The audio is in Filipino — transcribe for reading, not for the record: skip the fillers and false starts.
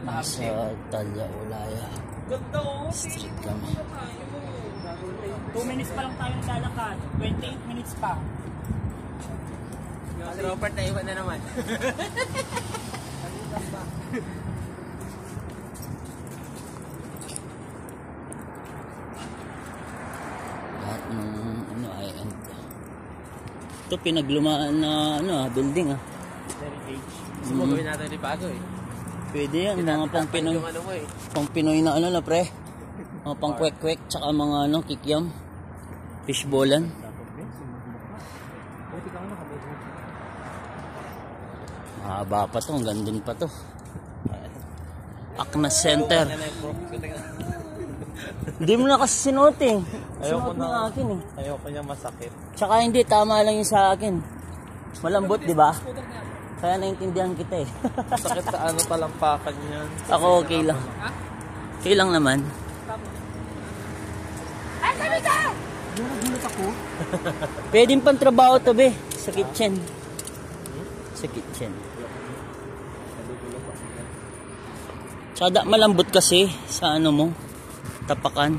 Nasa Talya, Ulaya. Street kami. 2 minutes pa lang tayo naglalakad. 28 minutes pa. Si Robert na iwan na naman. Lahat ng ano ay end. Ito pinaglumaan na building ah. Gusto mo gawin natin ni Pago eh. Pwede yan, mga pang Pinoy. Yung ano mo eh. Pang Pinoy na ano na pre. Mga pang kwek-kwek tsaka mga kikiam. Fishballan. Mahaba pa to, hanggang dun pa to. Akna Center. Hindi mo na kasi sinuot eh. Sinuot mo na akin eh. Ayoko niya masakit. Tsaka hindi, tama lang yung sa akin. Malambot, di ba? Kaya naintindihan kita eh. Sakit sa ano talampakan yan. Ako okay lang. Okay lang naman. Ay, sabi ka! Nagulat ako. Pwedeng pang trabaho to be. Sa kitchen. Sa kitchen. Tsaka malambot kasi sa ano mo. Tapakan.